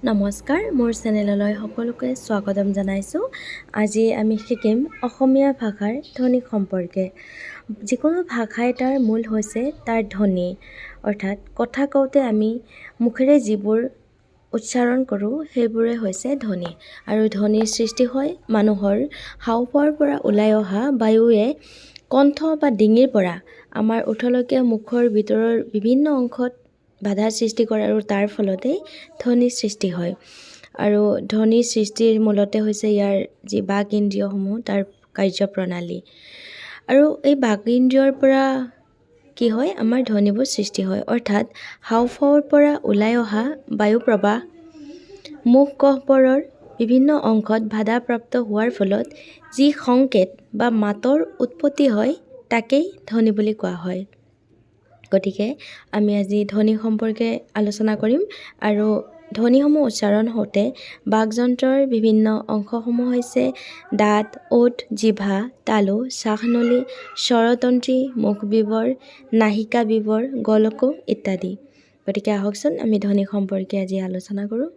নমস্কাৰ, মোৰ চেনেললৈ সকলোকে স্বাগতম জনাইছোঁ। আজি আমি শিকিম অসমীয়া ভাষাৰ ধ্বনি সম্পৰ্কে। যিকোনো ভাষা এটাৰ মূল হৈছে তাৰ ধ্বনি, অৰ্থাৎ কথা কওঁতে আমি মুখেৰে যিবোৰ উচ্চাৰণ কৰোঁ সেইবোৰে হৈছে ধ্বনি। আৰু ধ্বনিৰ সৃষ্টি হয় মানুহৰ হাওঁফাওঁৰ পৰা ওলাই অহা বায়ুৱে কণ্ঠ বা ডিঙিৰ পৰা আমাৰ ওঠলৈকে মুখৰ ভিতৰৰ বিভিন্ন অংশত বাধাৰ সৃষ্টি কৰে আৰু তাৰ ফলতেই ধ্বনিৰ সৃষ্টি হয়। আৰু ধ্বনিৰ সৃষ্টিৰ মূলতে হৈছে ইয়াৰ যি বাক ইন্দ্ৰিয়সমূহ তাৰ কাৰ্যপ্ৰণালী। আৰু এই বাক ইন্দ্ৰিয়ৰ পৰা কি হয়, আমাৰ ধ্বনিবোৰ সৃষ্টি হয়, অৰ্থাৎ হাওঁফাওঁৰ পৰা ওলাই অহা বায়ু প্ৰবাহ মুখ গহ্বৰৰ বিভিন্ন অংশত বাধাপ্ৰাপ্ত হোৱাৰ ফলত যি সংকেত বা মাতৰ উৎপত্তি হয় তাকেই ধ্বনি বুলি কোৱা হয়। গতিকে আমি আজি ধ্বনি সম্পৰ্কে আলোচনা কৰিম। আৰু ধ্বনিসমূহ উচ্চাৰণ হওঁতে বাকযন্ত্ৰৰ বিভিন্ন অংশসমূহ হৈছে দাঁত, ওঠ, জিভা, তালু, শ্বাসনলী, স্বৰতন্ত্ৰী, মুখবিবৰ, নাসিকাবিবৰ, গলকো ইত্যাদি। গতিকে আহকচোন আমি ধ্বনি সম্পৰ্কে আজি আলোচনা কৰোঁ।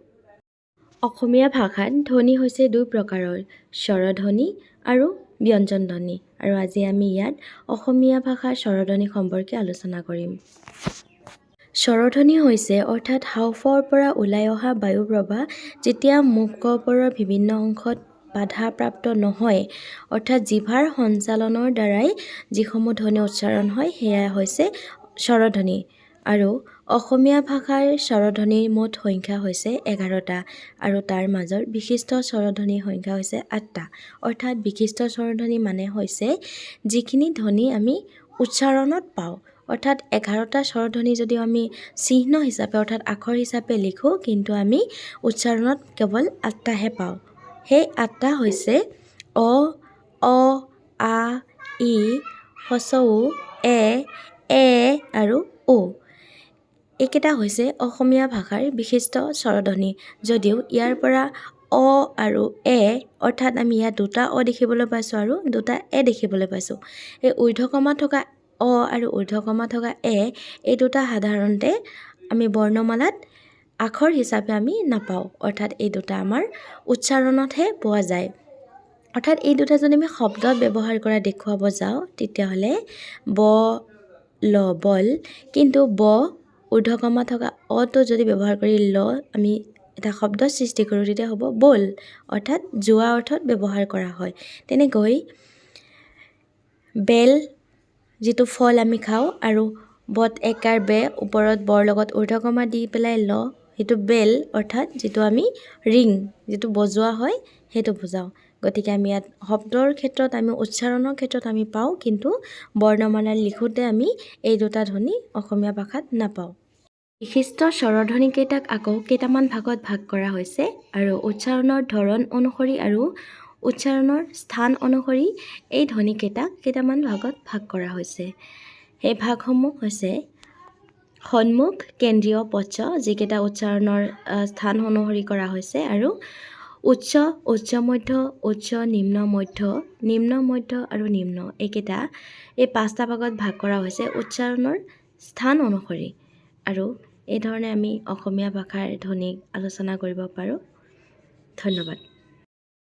অসমীয়া ভাষাত ধ্বনি হৈছে দুই প্ৰকাৰৰ, স্বৰধ্বনি আৰু ব্যঞ্জন ধ্বনি। আৰু আজি আমি ইয়াত অসমীয়া ভাষাৰ স্বৰধ্বনি সম্পৰ্কে আলোচনা কৰিম। স্বৰধ্বনি হৈছে অৰ্থাৎ হাওঁফাওঁৰ পৰা ওলাই অহা বায়ু প্ৰবাহ যেতিয়া মুখ গহ্বৰৰ বিভিন্ন অংশত বাধাপ্ৰাপ্ত নহয়, অৰ্থাৎ জিভাৰ সঞ্চালনৰ দ্বাৰাই যিসমূহ ধ্বনি উচ্চাৰণ হয় সেয়া হৈছে স্বৰধ্বনি। আৰু অসমীয়া ভাষাৰ স্বৰধ্বনিৰ মুঠ সংখ্যা হৈছে 11টা আৰু তাৰ মাজৰ বিশিষ্ট স্বৰধ্বনিৰ সংখ্যা হৈছে 8টা। অৰ্থাৎ বিশিষ্ট স্বৰধ্বনি মানে হৈছে যিখিনি ধ্বনি আমি উচ্চাৰণত পাওঁ। অৰ্থাৎ 11টা স্বৰধ্বনি যদিও আমি চিহ্ন হিচাপে অৰ্থাৎ আখৰ হিচাপে লিখোঁ, কিন্তু আমি উচ্চাৰণত কেৱল 8টাহে পাওঁ। সেই 8টা হৈছে অ, অ, আ, ই, হচৌ, এ আৰু ও। এইকেইটা হৈছে অসমীয়া ভাষাৰ বিশিষ্ট স্বৰধ্বনি। যদিও ইয়াৰ পৰা অ আৰু এ, অৰ্থাৎ আমি ইয়াত দুটা অ দেখিবলৈ পাইছোঁ আৰু দুটা এ দেখিবলৈ পাইছোঁ। এই ঊৰ্ধ্বকমা থকা অ আৰু ঊৰ্ধ্বকমা থকা এ, এই দুটা সাধাৰণতে আমি বৰ্ণমালাত আখৰ হিচাপে আমি নাপাওঁ। অৰ্থাৎ এই দুটা আমাৰ উচ্চাৰণতহে পোৱা যায়। অৰ্থাৎ এই দুটা যদি আমি শব্দত ব্যৱহাৰ কৰা দেখুৱাব যাওঁ তেতিয়াহ'লে ব, ল, বল। কিন্তু ব ঊৰ্ধ্বকমা থকা অটো যদি ব্যৱহাৰ কৰি ল আমি এটা শব্দ সৃষ্টি কৰোঁ তেতিয়া হ'ব বল, অৰ্থাৎ যোৱা অৰ্থত ব্যৱহাৰ কৰা হয়। তেনেকৈ বেল যিটো ফল আমি খাওঁ আৰু বত একাৰ বে ওপৰত বৰ লগত ঊৰ্ধ্বকমা দি পেলাই ল, সেইটো বেল, অৰ্থাৎ যিটো আমি ৰিং যিটো বজোৱা হয় সেইটো বুজাওঁ। গতিকে আমি ইয়াত শব্দৰ ক্ষেত্ৰত আমি উচ্চাৰণৰ ক্ষেত্ৰত আমি পাওঁ, কিন্তু বৰ্ণমালাত লিখোঁতে আমি এই দুটা ধ্বনি অসমীয়া ভাষাত নাপাওঁ। বিশিষ্ট স্বৰধ্বনিকেইটাক আকৌ কেইটামান ভাগত ভাগ কৰা হৈছে আৰু উচ্চাৰণৰ ধৰণ অনুসৰি আৰু উচ্চাৰণৰ স্থান অনুসৰি এই ধ্বনিকেইটাক কেইটামান ভাগত ভাগ কৰা হৈছে। সেই ভাগসমূহ হৈছে সন্মুখ, কেন্দ্ৰীয়, পশ্চ, যিকেইটা উচ্চাৰণৰ স্থান অনুসৰি কৰা হৈছে, আৰু উচ্চ, উচ্চ মধ্য, উচ্চ, নিম্ন মধ্য, নিম্ন মধ্য আৰু নিম্ন। এইকেইটা এই 5টা ভাগত ভাগ কৰা হৈছে উচ্চাৰণৰ স্থান অনুসৰি। আৰু এই ধৰণে আমি অসমীয়া ভাষাৰ ধ্বনিক আলোচনা কৰিব পাৰোঁ। ধন্যবাদ।